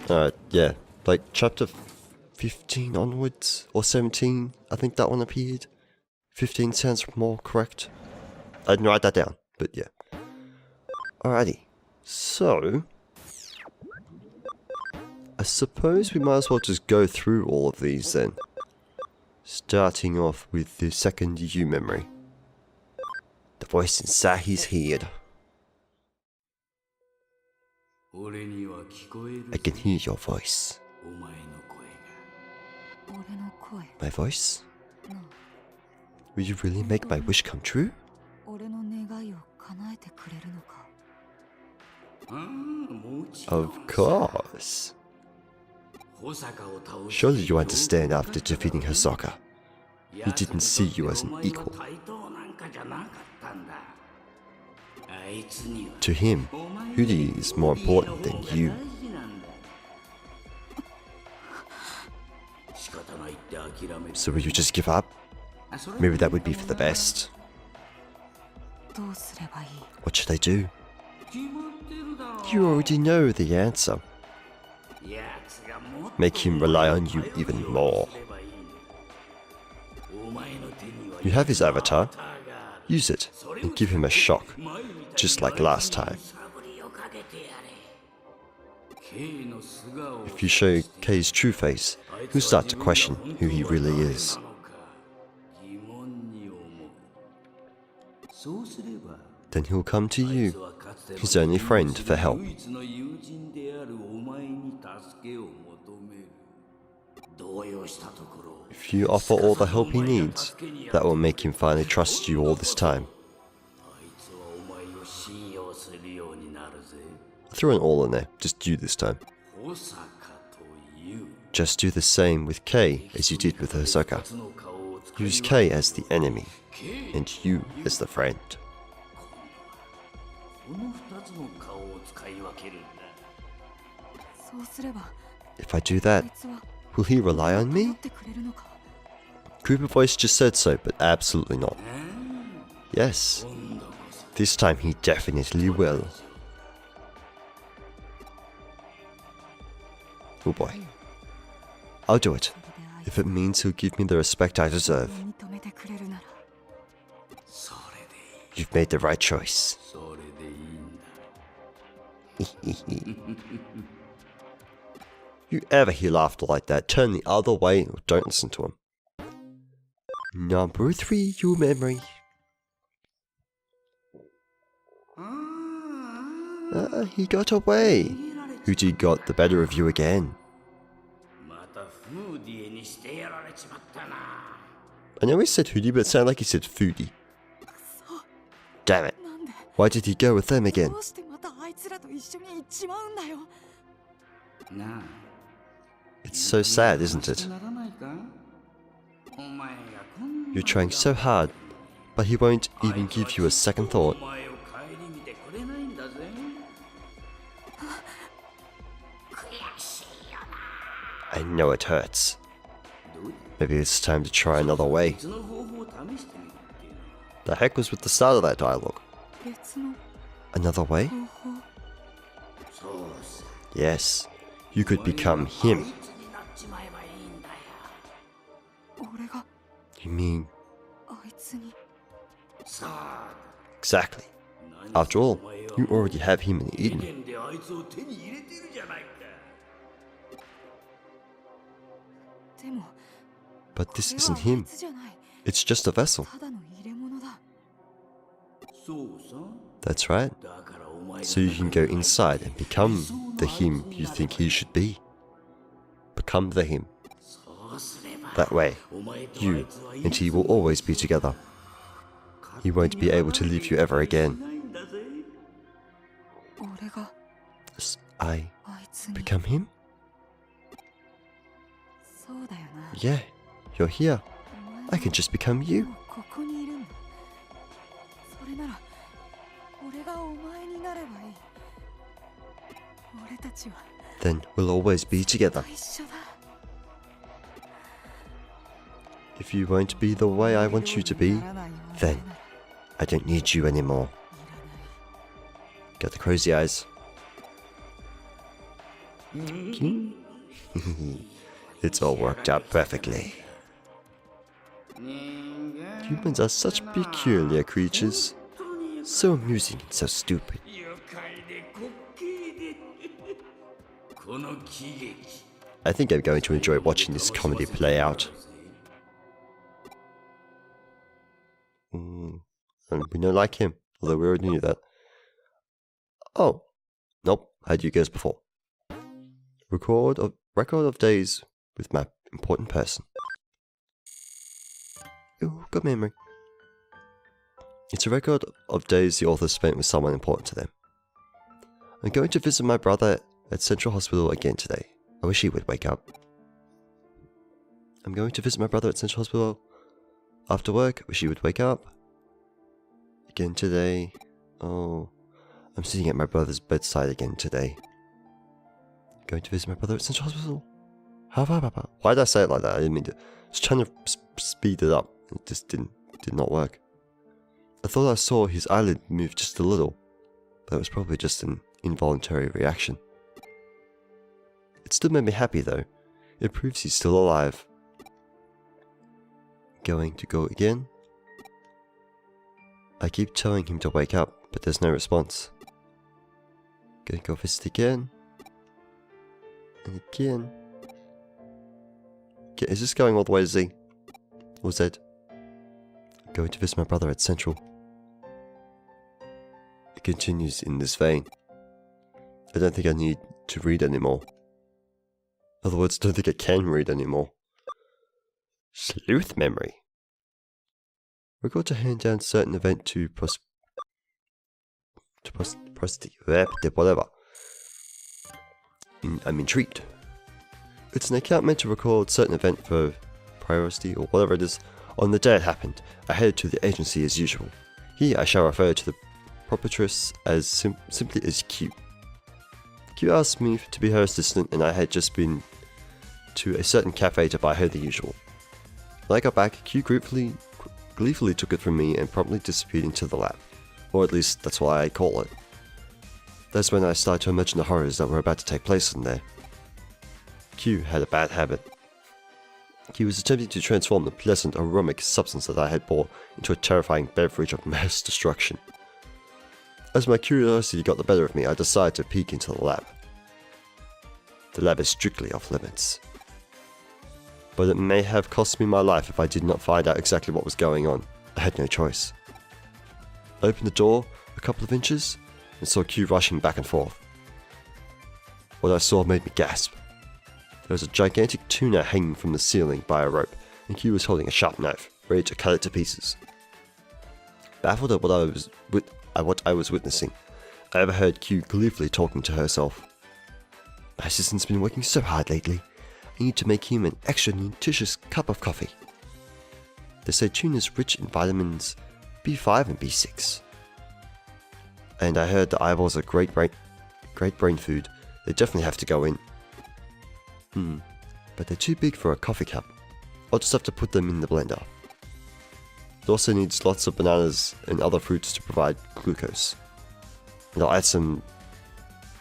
Yeah, like chapter 15 onwards, or 17, I think that one appeared. 15 sounds more correct. I didn't write that down, but yeah. Alrighty, so I suppose we might as well just go through all of these then. Starting off with the second U memory. The voice inside his head. I can hear your voice. My voice? Will you really make my wish come true? Of course. Surely you understand after defeating Hisoka. He didn't see you as an equal. To him, Hudi is more important than you. So will you just give up? Maybe that would be for the best. What should I do? You already know the answer. Make him rely on you even more. You have his avatar. Use it and give him a shock, just like last time. If you show Kei's true face, he'll start to question who he really is. Then he'll come to you, his only friend, for help. If you offer all the help he needs, that will make him finally trust you all this time. I threw an all in there, just you this time. Just do the same with Kei as you did with Hisoka. Use Kei as the enemy, and you as the friend. If I do that, will he rely on me? Koopa Voice just said so, but absolutely not. Yes, this time he definitely will. Oh boy. I'll do it, if it means he'll give me the respect I deserve. You've made the right choice. You ever hear laughter like that, turn the other way or don't listen to him. Number 3, your memory. He got away. Hudi got the better of you again. I know he said Hudi, but it sounded like he said Foodie. Damn it. Why did he go with them again? It's so sad, isn't it? You're trying so hard, but he won't even give you a second thought. I know it hurts. Maybe it's time to try another way. The heck was with the start of that dialogue? Another way? Yes, you could become him. You mean... Exactly. After all, you already have him in Eden. But this isn't him. It's just a vessel. That's right. So you can go inside and become the him you think he should be. Become the him. That way, you and he will always be together. He won't be able to leave you ever again. I become him? Yeah, you're here. I can just become you. Then we'll always be together. If you won't be the way I want you to be, then I don't need you anymore. Got the crazy eyes. It's all worked out perfectly. Humans are such peculiar creatures. So amusing and so stupid. I think I'm going to enjoy watching this comedy play out. And we don't like him, although we already knew that. Oh, nope, I had you guys before. Record of days with my important person. Ooh, good memory. It's a record of days the author spent with someone important to them. I'm going to visit my brother at Central Hospital again today. I wish he would wake up. I'm going to visit my brother at Central Hospital after work. I wish he would wake up. Again today. Oh, I'm sitting at my brother's bedside again today. Going to visit my brother at Central Hospital. Why did I say it like that? I didn't mean to. I was trying to speed it up. It just did not work. I thought I saw his eyelid move just a little. That was probably just an involuntary reaction. It still made me happy though. It proves he's still alive. Going to go again? I keep telling him to wake up, but there's no response. Gonna go visit again. And again. Okay, is this going all the way to Z? Or Z? I'm going to visit my brother at Central. It continues in this vein. I don't think I need to read anymore. In other words, I don't think I can read anymore. Sleuth memory. We're going to hand down certain event to whatever. I'm intrigued. It's an account meant to record certain event for priority or whatever it is. On the day it happened, I headed to the agency as usual. Here I shall refer to the proprietress as simply as Q. Q asked me to be her assistant and I had just been to a certain cafe to buy her the usual. When I got back, Q gleefully took it from me and promptly disappeared into the lab. Or at least that's why I call it. That's when I started to imagine the horrors that were about to take place in there. Q had a bad habit. He was attempting to transform the pleasant aromatic substance that I had bought into a terrifying beverage of mass destruction. As my curiosity got the better of me, I decided to peek into the lab. The lab is strictly off limits. But it may have cost me my life if I did not find out exactly what was going on. I had no choice. I opened the door a couple of inches and saw Q rushing back and forth. What I saw made me gasp. There was a gigantic tuna hanging from the ceiling by a rope, and Q was holding a sharp knife, ready to cut it to pieces. Baffled at what I was witnessing, I overheard Q gleefully talking to herself. My assistant's been working so hard lately. I need to make him an extra nutritious cup of coffee. They say tuna is rich in vitamins B5 and B6. And I heard the eyeballs are great brain food. They definitely have to go in. But they're too big for a coffee cup. I'll just have to put them in the blender. It also needs lots of bananas and other fruits to provide glucose. And I'll add some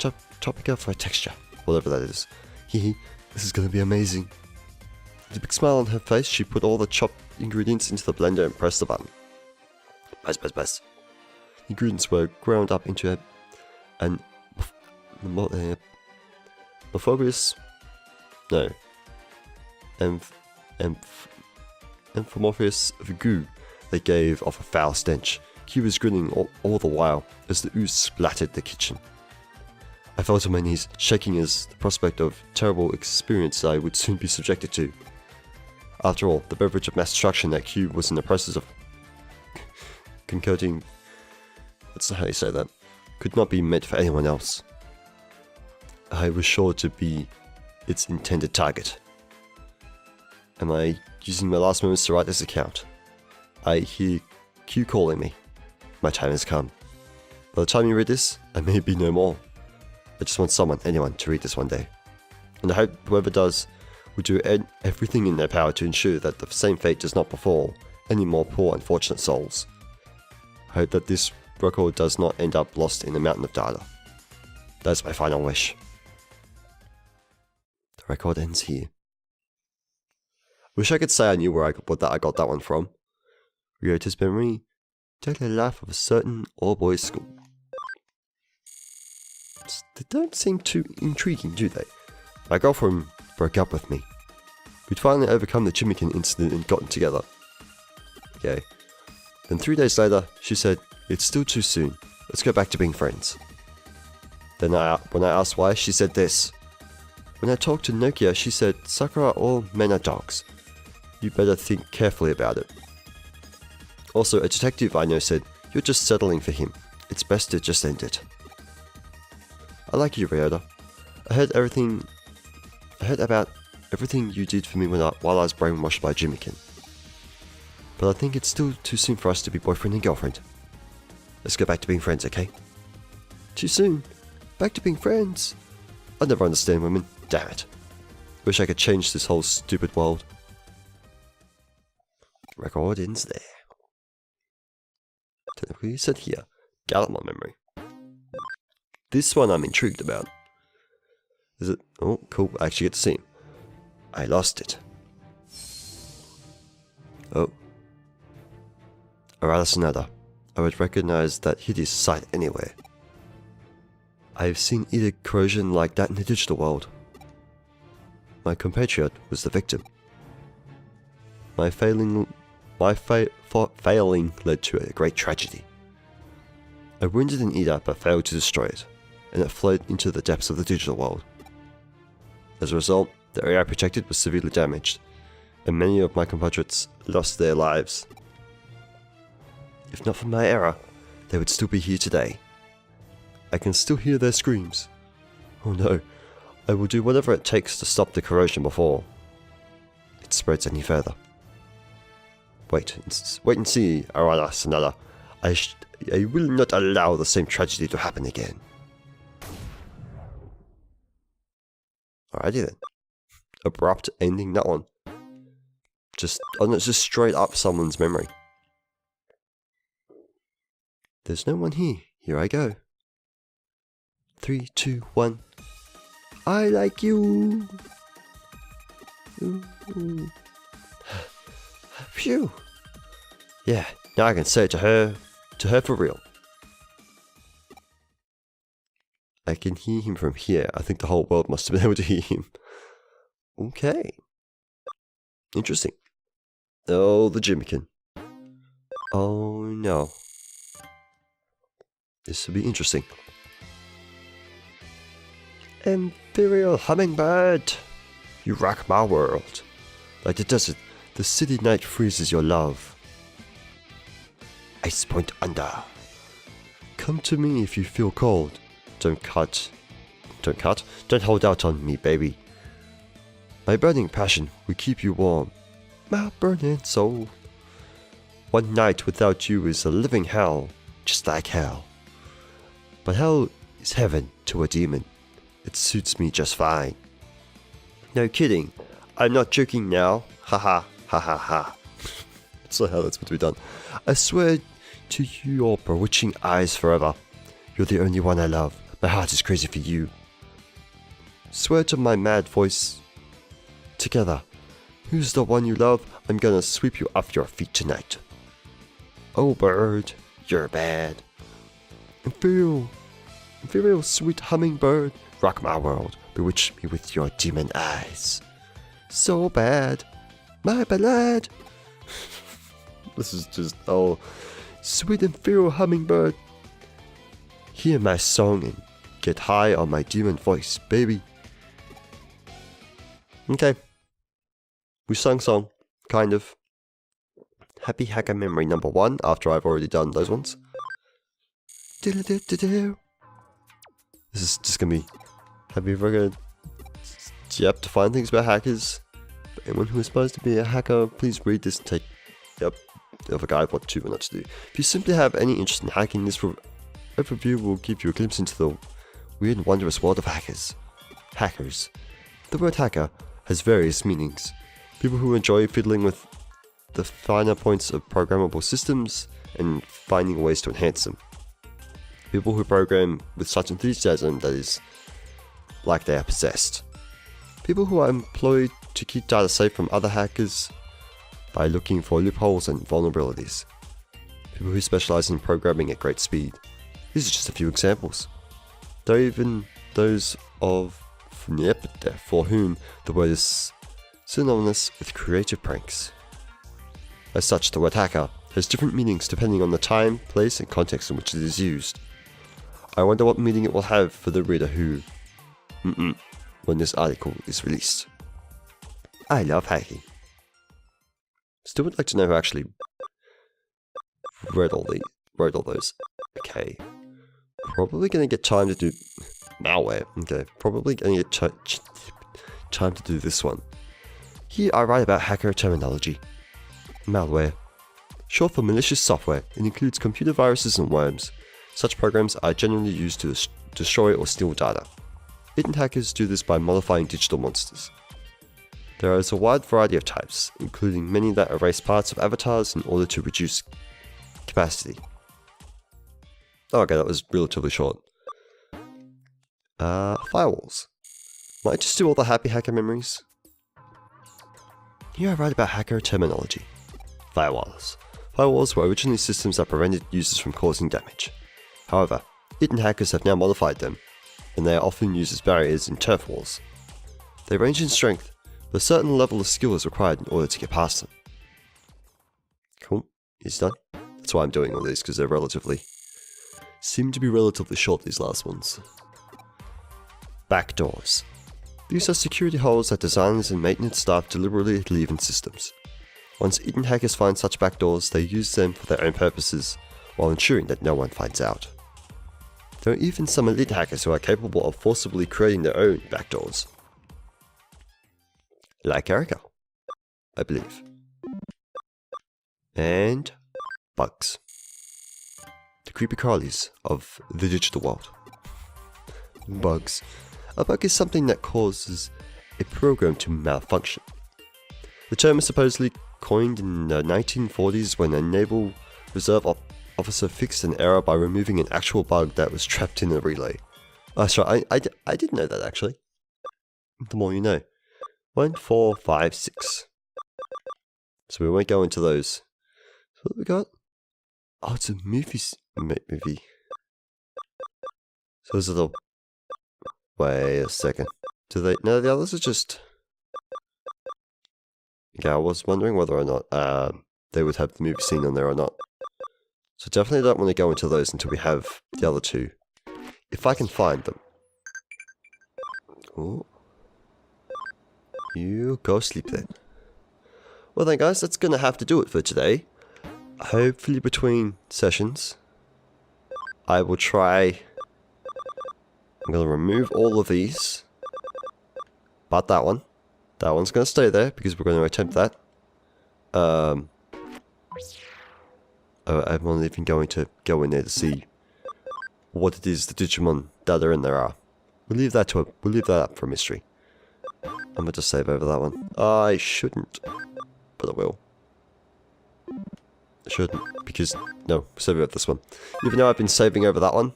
topica for texture, whatever that is. Hehe, this is gonna be amazing. With a big smile on her face, she put all the chopped ingredients into the blender and pressed the button. Buzz. The ingredients were ground up into an amorphous goo that gave off a foul stench. Q was grinning all the while as the ooze splattered the kitchen. I fell to my knees, shaking as the prospect of terrible experience I would soon be subjected to. After all, the beverage of mass destruction that Q was in the process of concocting, that's not how you say that, could not be meant for anyone else. I was sure to be its intended target. Am I using my last moments to write this account? I hear Q calling me. My time has come. By the time you read this, I may be no more. I just want anyone, to read this one day. And I hope whoever does will do everything in their power to ensure that the same fate does not befall any more poor unfortunate souls. I hope that this record does not end up lost in a mountain of data. That's my final wish. The record ends here. Wish I could say I knew where I got that one from. Ryota's memory, daily life of a certain all-boys school. They don't seem too intriguing, do they? My girlfriend broke up with me. We'd finally overcome the Jimikin incident and gotten together. Okay. Then 3 days later, she said, "It's still too soon. Let's go back to being friends." Then when I asked why, she said this. When I talked to Nokia, she said, "Sakura, all men are dogs. You better think carefully about it." Also, a detective I know said, "You're just settling for him. It's best to just end it." I like you, Ryota. I heard about everything you did for me while I was brainwashed by Jimikin. But I think it's still too soon for us to be boyfriend and girlfriend. Let's go back to being friends, okay? Too soon? Back to being friends? I never understand women. Damn it. Wish I could change this whole stupid world. Record ends there. Technically said here, Gallimon memory. This one I'm intrigued about. Is it? Oh, cool. I actually get to see him. I lost it. Oh. Arata Sonata. I would recognize that hideous sight anywhere. I've seen either corrosion like that in the digital world. My compatriot was the victim. My failing led to a great tragedy. I wounded an Ida but failed to destroy it, and it flowed into the depths of the digital world. As a result, the area I protected was severely damaged, and many of my compatriots lost their lives. If not for my error, they would still be here today. I can still hear their screams. Oh no, I will do whatever it takes to stop the corrosion before it spreads any further. Wait and see, Arata Sonata. I will not allow the same tragedy to happen again. Alrighty then. Abrupt ending, that one. Just straight up someone's memory. There's no one here. Here I go. 3, 2, 1. I like you. Ooh. Phew. Yeah, now I can say it to her for real. I can hear him from here. I think the whole world must have been able to hear him. Okay. Interesting. Oh, the Jimikin. Oh no. This will be interesting. Imperial Hummingbird, you rock my world. Like the desert, the city night freezes your love. Ice Point Under. Come to me if you feel cold. Don't hold out on me, baby. My burning passion will keep you warm. My burning soul. One night without you is a living hell, just like hell. But hell is heaven to a demon. It suits me just fine. No kidding. I'm not joking now. Haha, ha ha ha. So how that's meant to be done. I swear to your bewitching eyes forever. You're the only one I love. My heart is crazy for you. Swear to my mad voice. Together. Who's the one you love? I'm gonna sweep you off your feet tonight. Oh bird, you're bad. Imperial sweet hummingbird, rock my world, bewitch me with your demon eyes. So bad, my ballad. This is just, oh, sweet imperial hummingbird. Hear my song and get high on my demon voice, baby. Okay. We sung song, kind of. Happy Hacker Memory number 1, after I've already done those ones. This is just gonna be... Have you ever got... Yep, to find things about hackers. For anyone who aspires to be a hacker, please read this and take... Yep, a guide what to and not to do. If you simply have any interest in hacking, this overview will give you a glimpse into the weird and wondrous world of hackers. Hackers. The word hacker has various meanings. People who enjoy fiddling with the finer points of programmable systems and finding ways to enhance them. People who program with such enthusiasm that is like they are possessed. People who are employed to keep data safe from other hackers by looking for loopholes and vulnerabilities. People who specialize in programming at great speed. These are just a few examples. There are even those of for whom the word is synonymous with creative pranks. As such, the word hacker has different meanings depending on the time, place, and context in which it is used. I wonder what meaning it will have for the reader who when this article is released. I love hacking. Still would like to know who actually wrote all those. Okay. Probably gonna get time to do malware. Okay, probably gonna get time to do this one. Here I write about hacker terminology. Malware. Short for malicious software, it includes computer viruses and worms. Such programs are generally used to destroy or steal data. Hidden hackers do this by modifying digital monsters. There is a wide variety of types, including many that erase parts of avatars in order to reduce capacity. Oh, okay, that was relatively short. Firewalls. Might just do all the happy hacker memories. Here I write about hacker terminology. Firewalls. Firewalls were originally systems that prevented users from causing damage. However, hidden hackers have now modified them, and they are often used as barriers in turf wars. They range in strength, but a certain level of skill is required in order to get past them. Cool, he's done. That's why I'm doing all these, because they're seem to be relatively short, these last ones. Backdoors. These are security holes that designers and maintenance staff deliberately leave in systems. Once hidden hackers find such backdoors, they use them for their own purposes, while ensuring that no one finds out. There are even some elite hackers who are capable of forcibly creating their own backdoors. Like Erica, I believe. And bugs. The creepy crawlies of the digital world. Bugs. A bug is something that causes a program to malfunction. The term is supposedly coined in the 1940s when a naval reserve officer fixed an error by removing an actual bug that was trapped in a relay. That's right, I didn't know that actually. The more you know. 1, 4, 5, 6. So we won't go into those. So what we got? Oh, it's a movie. So is it a... Wait a second. Do they... No, the others are just... Yeah, I was wondering whether or not they would have the movie scene on there or not. So definitely don't want to go into those until we have the other two. If I can find them. Ooh. You go sleep then. Well then guys, that's gonna have to do it for today. Hopefully between sessions, I will try... I'm gonna remove all of these. But that one. That one's gonna stay there because we're gonna attempt that. I'm not even going to go in there to see what it is the Digimon that are in there are. We'll leave that up for a mystery. I'm gonna just save over that one. I shouldn't, but I will. I shouldn't, because, no, save over this one. Even though I've been saving over that one,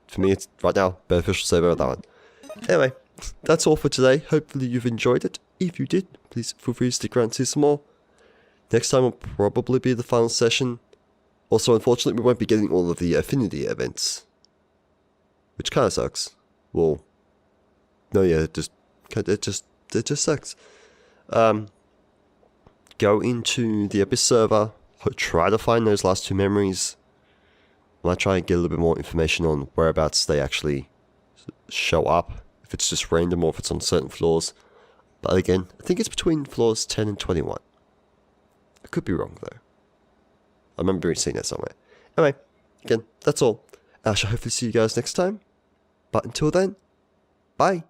for me it's, right now, beneficial to save over that one. Anyway, that's all for today. Hopefully you've enjoyed it. If you did, please feel free to stick around and see some more. Next time will probably be the final session. Also, unfortunately, we won't be getting all of the affinity events. Which kind of sucks. Well, no, yeah, it just sucks. Go into the Abyss server, try to find those last two memories. I might try and get a little bit more information on whereabouts they actually show up. If it's just random or if it's on certain floors. But again, I think it's between floors 10 and 21. I could be wrong though. I remember seeing that somewhere. Anyway, again, that's all. I shall hopefully see you guys next time. But until then, bye.